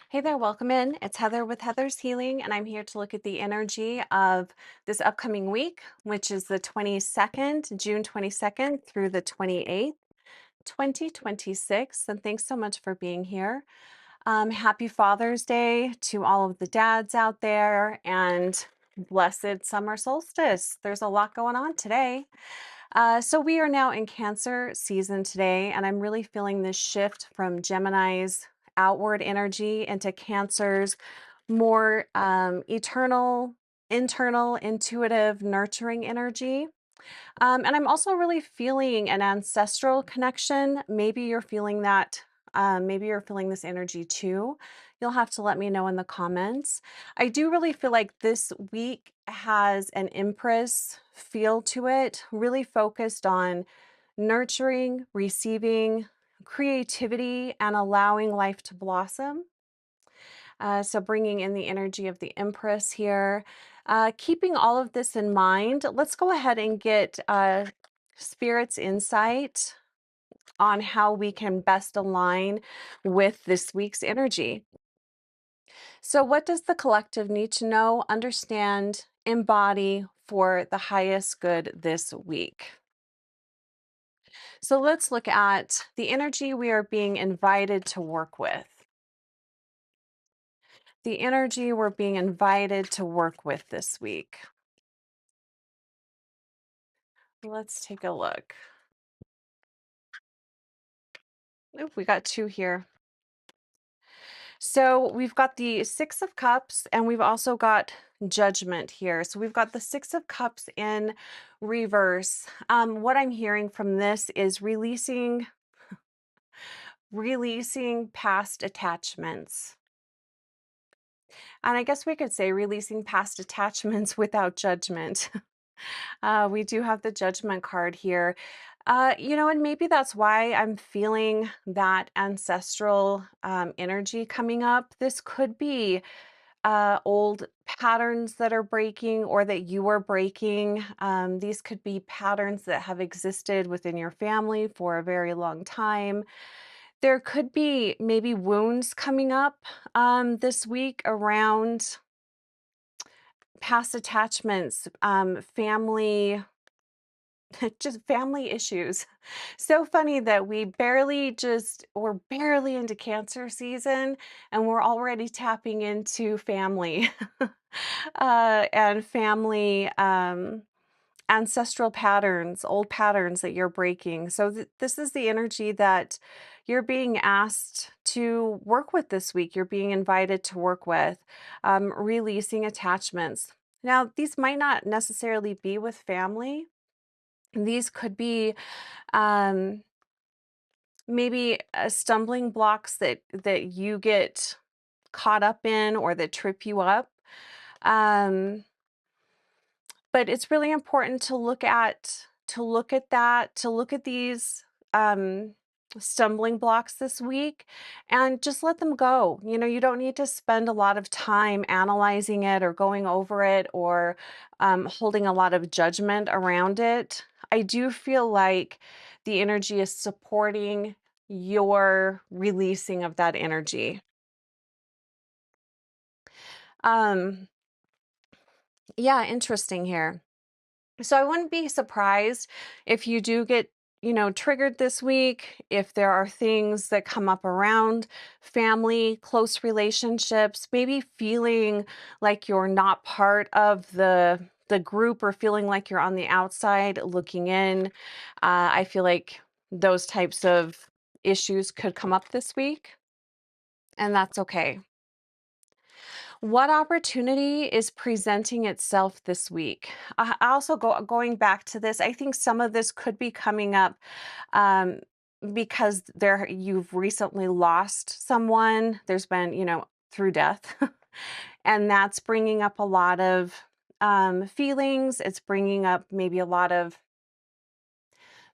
Hey there, welcome in. It's Heather with Heather's Healing, and I'm here to look at the energy of this upcoming week, which is the 22nd, June 22nd through the 28th, 2026. And thanks so much for being here. Happy Father's Day to all of the dads out there, and blessed summer solstice. There's a lot going on today. So we are now in Cancer season today, and I'm really feeling this shift from Gemini's outward energy into Cancer's more eternal, internal, intuitive, nurturing energy. And I'm also really feeling an ancestral connection. Maybe you're feeling that. Maybe you're feeling this energy too. You'll have to let me know in the comments. I do really feel like this week has an Empress feel to it, really focused on nurturing, receiving, creativity, and allowing life to blossom. So bringing in the energy of the Empress here. Keeping all of this in mind, let's go ahead and get Spirit's insight on how we can best align with this week's energy. So what does the collective need to know, understand, embody for the highest good this week? So let's look at the energy we are being invited to work with. The energy we're being invited to work with this week. Let's take a look. Oop, we got two here. So we've got the Six of Cups and we've also got Judgment here. So we've got the Six of Cups in reverse. What I'm hearing from this is releasing past attachments. And I guess we could say releasing past attachments without judgment. We do have the Judgment card here. And maybe that's why I'm feeling that ancestral energy coming up. This could be old patterns that are breaking or that you are breaking. These could be patterns that have existed within your family for a very long time. There could be maybe wounds coming up this week around past attachments, family, just family issues. So funny that we're barely into Cancer season and we're already tapping into family and family ancestral patterns, old patterns that you're breaking. So this is the energy that you're being asked to work with this week. You're being invited to work with releasing attachments. Now, these might not necessarily be with family. These could be um, maybe stumbling blocks that you get caught up in or that trip you up. Um, but it's really important to look at these um, stumbling blocks this week and just let them go. You don't need to spend a lot of time analyzing it or going over it or holding a lot of judgment around it. I do feel like the energy is supporting your releasing of that energy. Um, yeah, interesting here. So I wouldn't be surprised if you do get, triggered this week, if there are things that come up around family, close relationships, maybe feeling like you're not part of the group or feeling like you're on the outside looking in. I feel like those types of issues could come up this week, and that's okay. What opportunity is presenting itself this week? I also going back to this, I think some of this could be coming up um, because you've recently lost someone. There's been, through death, and that's bringing up a lot of feelings. It's bringing up maybe a lot of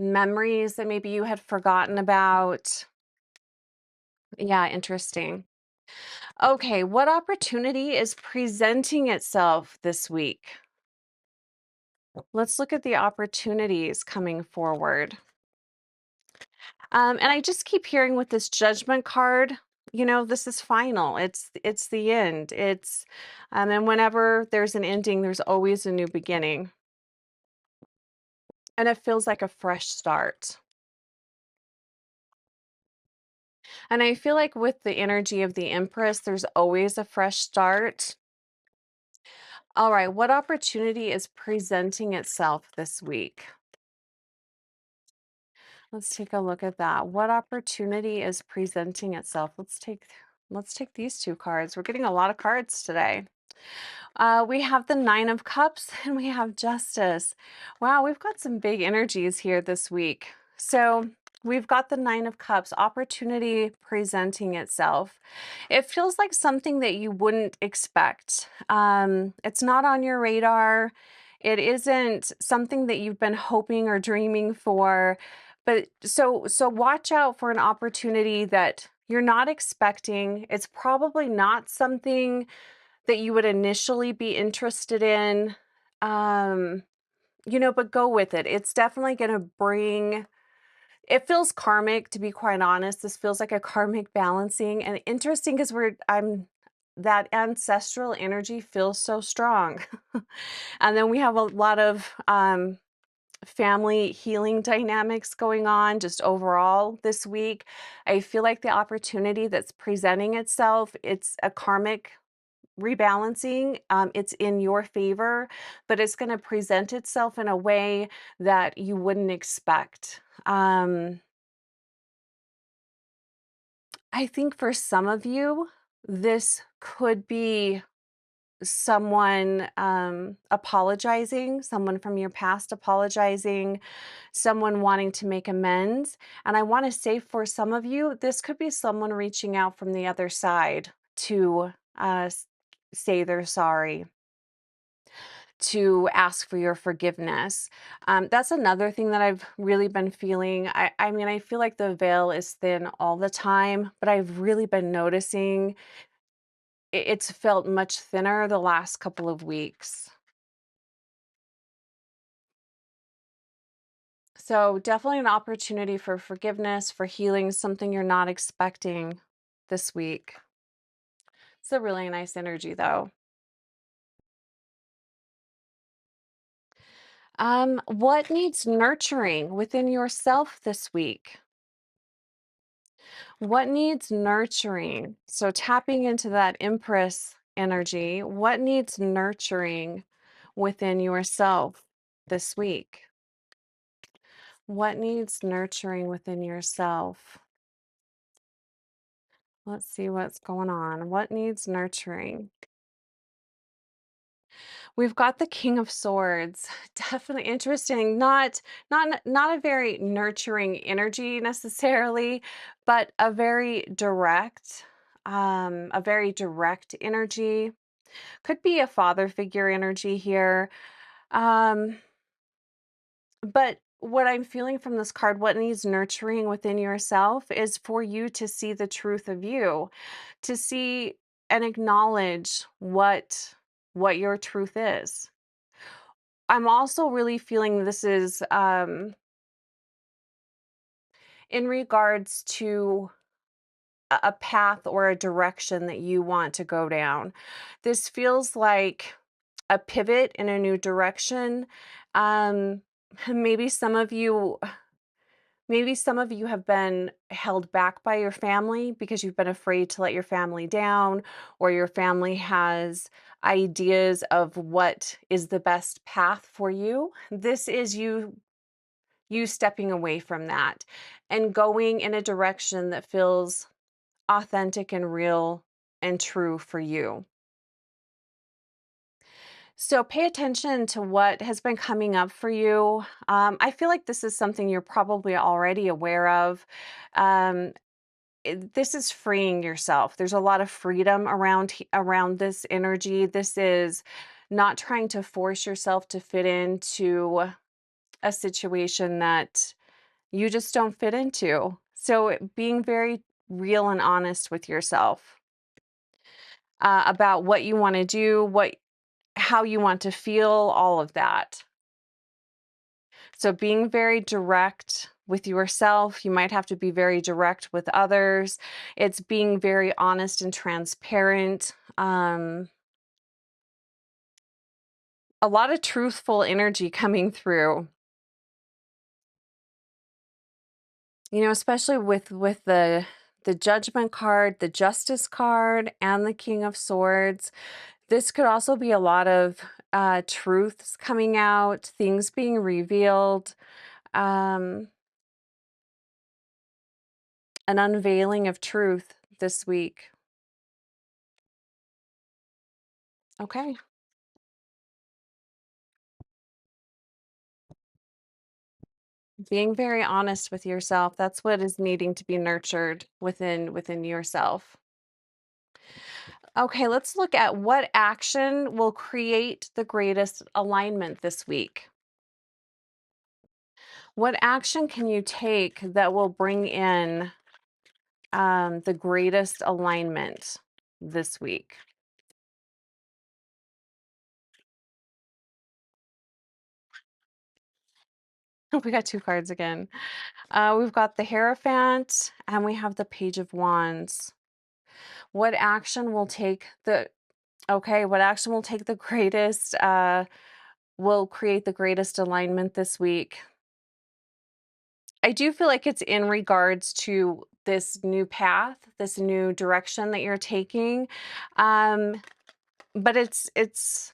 memories that maybe you had forgotten about. Yeah, interesting. Okay, what opportunity is presenting itself this week? Let's look at the opportunities coming forward. And I just keep hearing with this Judgment card, this is final. It's the end. And whenever there's an ending, there's always a new beginning. And it feels like a fresh start. And I feel like with the energy of the Empress, there's always a fresh start. All right, what opportunity is presenting itself this week? Let's take a look at that. What opportunity is presenting itself? Let's take these two cards. We're getting a lot of cards today. We have the Nine of Cups and we have Justice. Wow, we've got some big energies here this week. So we've got the Nine of Cups, opportunity presenting itself. It feels like something that you wouldn't expect. It's not on your radar. It isn't something that you've been hoping or dreaming for. But so watch out for an opportunity that you're not expecting. It's probably not something that you would initially be interested in, um, but go with it. It's definitely going to bring, it feels karmic, to be quite honest. This feels like a karmic balancing, and interesting because that ancestral energy feels so strong. And then we have a lot of family healing dynamics going on just overall this week. I feel like the opportunity that's presenting itself, it's a karmic rebalancing. It's in your favor, but it's going to present itself in a way that you wouldn't expect. I think for some of you, this could be someone apologizing, someone from your past apologizing, someone wanting to make amends. And I want to say for some of you, this could be someone reaching out from the other side to say they're sorry, to ask for your forgiveness. That's another thing that I've really been feeling. I mean, I feel like the veil is thin all the time, but I've really been noticing it's felt much thinner the last couple of weeks. So definitely an opportunity for forgiveness, for healing, something you're not expecting this week. It's a really nice energy though. What needs nurturing within yourself this week? What needs nurturing? So tapping into that Empress energy, what needs nurturing within yourself this week? What needs nurturing within yourself? Let's see what's going on. What needs nurturing? We've got the King of Swords. Definitely interesting. Not a very nurturing energy necessarily, but a very direct energy. Could be a father figure energy here. Um, but what I'm feeling from this card, what needs nurturing within yourself is for you to see the truth of you, to see and acknowledge what your truth is. I'm also really feeling this is in regards to a path or a direction that you want to go down. This feels like a pivot in a new direction. Um, maybe some of you Maybe some of you have been held back by your family because you've been afraid to let your family down, or your family has ideas of what is the best path for you. This is you stepping away from that and going in a direction that feels authentic and real and true for you. So pay attention to what has been coming up for you. I feel like this is something you're probably already aware of. Um, this is freeing yourself. There's a lot of freedom around this energy. This is not trying to force yourself to fit into a situation that you just don't fit into. So being very real and honest with yourself about what you want to do, how you want to feel, all of that. So being very direct, with yourself. You might have to be very direct with others. It's being very honest and transparent. A lot of truthful energy coming through. Especially with the Judgment card, the Justice card, and the King of Swords. This could also be a lot of truths coming out, things being revealed, um, an unveiling of truth this week. Okay. Being very honest with yourself, that's what is needing to be nurtured within yourself. Okay, let's look at what action will create the greatest alignment this week. What action can you take that will bring in the greatest alignment this week? We got two cards again. We've got the Hierophant and we have the Page of Wands. What action will take the Okay, what action will take the greatest will create the greatest alignment this week? I do feel like it's in regards to this new path, this new direction that you're taking. Um, but it's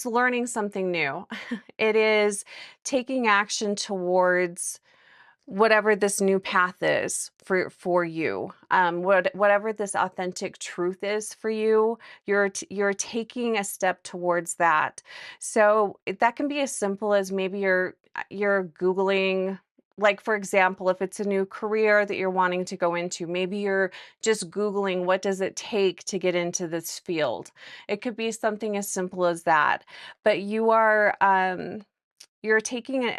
learning something new. It is taking action towards whatever this new path is for you, whatever this authentic truth is for you, you're taking a step towards that. So that can be as simple as maybe you're googling, like for example, if it's a new career that you're wanting to go into, maybe you're just googling what does it take to get into this field. It could be something as simple as that, but you're taking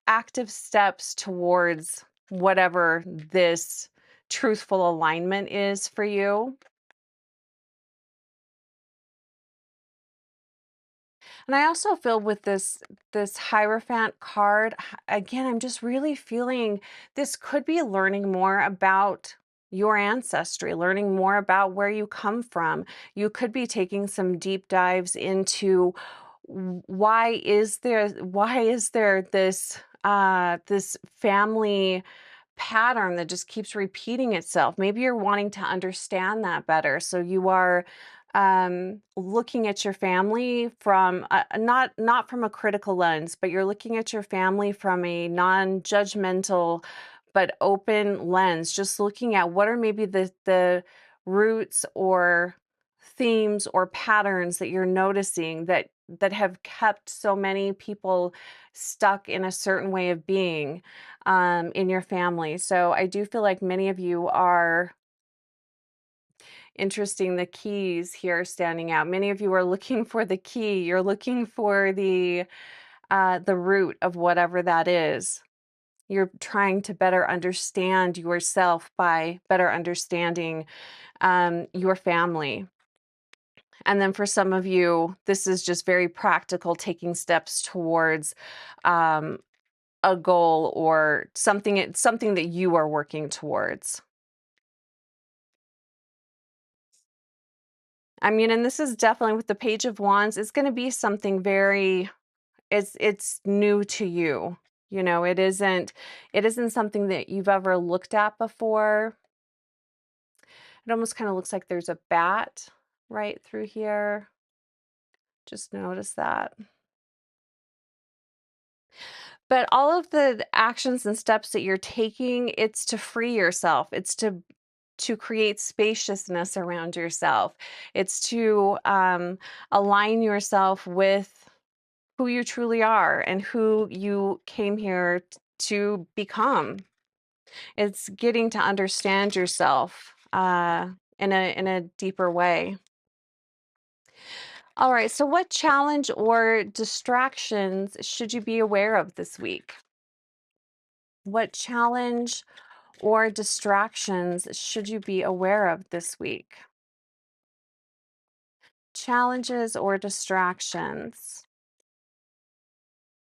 active steps towards whatever this truthful alignment is for you. And I also feel with this Hierophant card, again, I'm just really feeling this could be learning more about your ancestry, learning more about where you come from. You could be taking some deep dives into why is there this family pattern that just keeps repeating itself. Maybe you're wanting to understand that better. So you are looking at your family from not from a critical lens, but you're looking at your family from a non-judgmental but open lens, just looking at what are maybe the roots or themes or patterns that you're noticing that have kept so many people stuck in a certain way of being in your family. So I do feel like many of you are interesting. The keys here standing out. Many of you are looking for the key. You're looking for the root of whatever that is. You're trying to better understand yourself by better understanding your family. And then for some of you, this is just very practical, taking steps towards um, a goal or something that you are working towards. I mean, and this is definitely with the Page of Wands, it's going to be something very it's new to you. It isn't something that you've ever looked at before. It almost kind of looks like there's a bat right through here. Just notice that. But all of the actions and steps that you're taking, it's to free yourself. It's to create spaciousness around yourself. It's to align yourself with who you truly are and who you came here to become. It's getting to understand yourself in a deeper way. All right, so what challenge or distractions should you be aware of this week? What challenge or distractions should you be aware of this week? Challenges or distractions.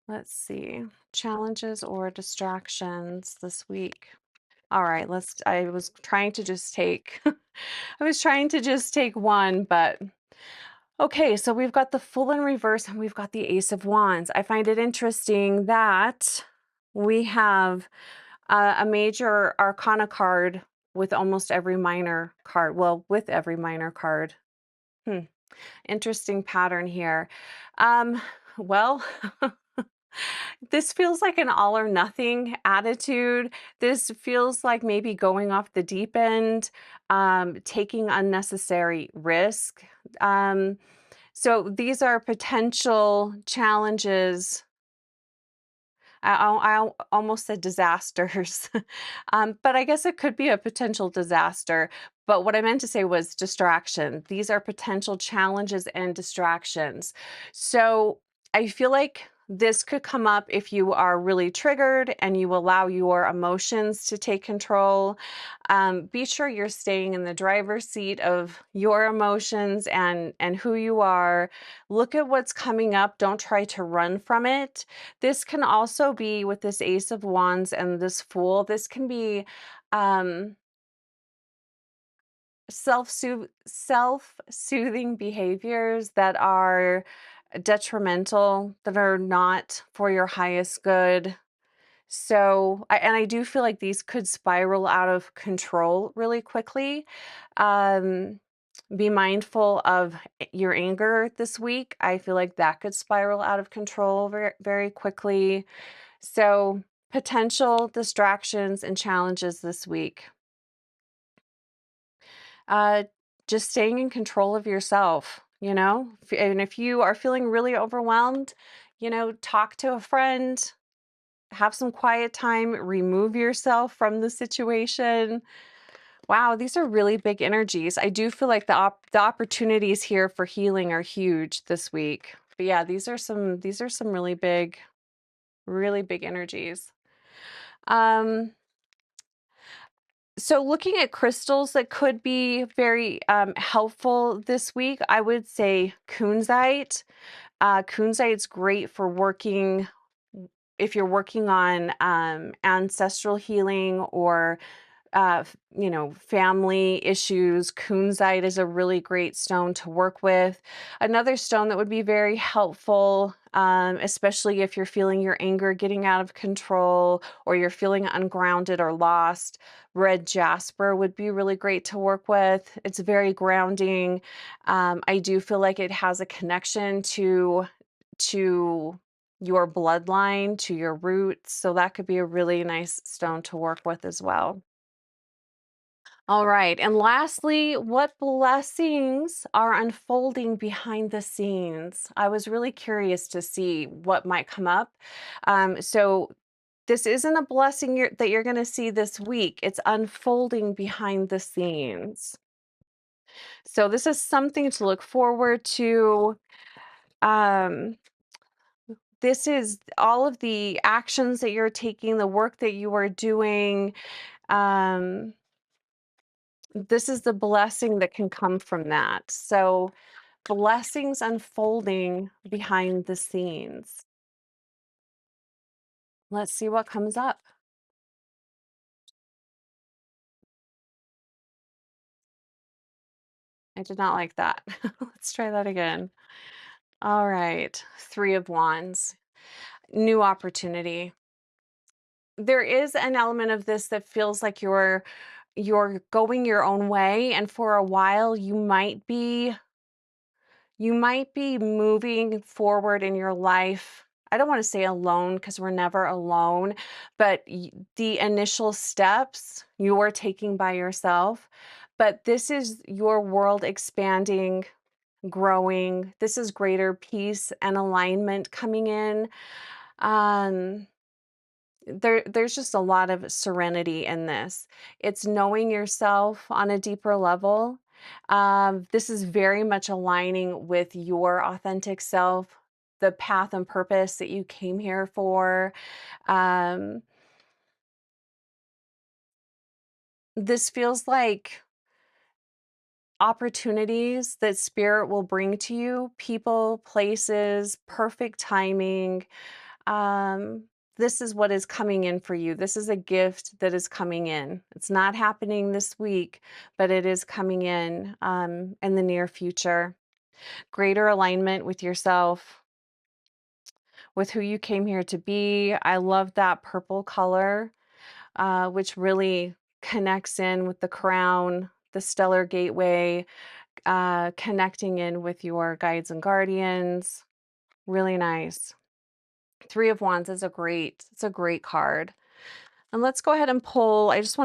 Let's see. Challenges or distractions this week. All right, I was trying to just take I was trying to just take one, but okay, so we've got the Fool in reverse and we've got the Ace of Wands. I find it interesting that we have a major arcana card with almost every minor card. Well, with every minor card. Hmm. Interesting pattern here. Um, well, this feels like an all or nothing attitude. This feels like maybe going off the deep end, taking unnecessary risk. So these are potential challenges. Almost said disasters, but I guess it could be a potential disaster. But what I meant to say was distraction. These are potential challenges and distractions. So I feel like this could come up if you are really triggered and you allow your emotions to take control. Be sure you're staying in the driver's seat of your emotions and who you are. Look at what's coming up. Don't try to run from it. This can also be with this Ace of Wands and this Fool. This can be um, self-soothing behaviors that are detrimental, that are not for your highest good. So, I do feel like these could spiral out of control really quickly. Um, be mindful of your anger this week. I feel like that could spiral out of control very, very quickly. So, potential distractions and challenges this week. Uh, just staying in control of yourself, you know? And if you are feeling really overwhelmed, talk to a friend, have some quiet time, remove yourself from the situation. Wow, these are really big energies. I do feel like the opportunities here for healing are huge this week. But yeah, these are some really big energies. Um, so looking at crystals that could be very helpful this week, I would say kunzite. Kunzite's great for working if you're working on ancestral healing or family issues. Kunzite is a really great stone to work with. Another stone that would be very helpful, especially if you're feeling your anger getting out of control or you're feeling ungrounded or lost, red jasper would be really great to work with. It's very grounding. I do feel like it has a connection to your bloodline, to your roots. So that could be a really nice stone to work with as well. All right. And lastly, what blessings are unfolding behind the scenes? I was really curious to see what might come up. So this isn't a blessing that you're going to see this week. It's unfolding behind the scenes. So this is something to look forward to. Um, this is all of the actions that you're taking, the work that you are doing. Um, this is the blessing that can come from that. So blessings unfolding behind the scenes. Let's see what comes up. I did not like that. Let's try that again. All right. Three of Wands. New opportunity. There is an element of this that feels like you're going your own way, and for a while you might be moving forward in your life. I don't want to say alone because we're never alone, but the initial steps you are taking by yourself. But this is your world expanding, growing. This is greater peace and alignment coming in. Um, there's just a lot of serenity in this. It's knowing yourself on a deeper level. This is very much aligning with your authentic self, the path and purpose that you came here for. Um, this feels like opportunities that spirit will bring to you, people, places, perfect timing. Um, this is what is coming in for you. This is a gift that is coming in. It's not happening this week, but it is coming in the near future. Greater alignment with yourself, with who you came here to be. I love that purple color, which really connects in with the crown, the stellar gateway, connecting in with your guides and guardians. Really nice. Three of Wands is it's a great card. And let's go ahead and pull. I just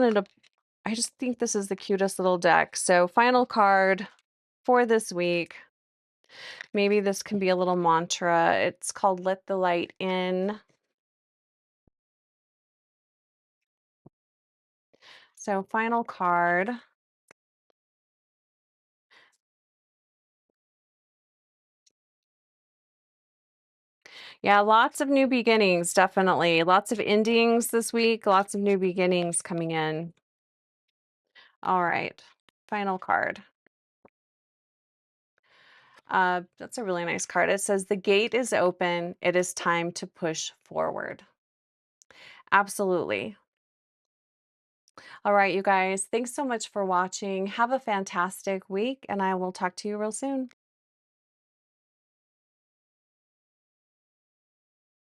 think this is the cutest little deck. So final card for this week. Maybe this can be a little mantra. It's called Let the Light In. So final card. Yeah, lots of new beginnings, definitely. Lots of endings this week, lots of new beginnings coming in. All right, final card. That's a really nice card. It says, the gate is open. It is time to push forward. Absolutely. All right, you guys, thanks so much for watching. Have a fantastic week, and I will talk to you real soon.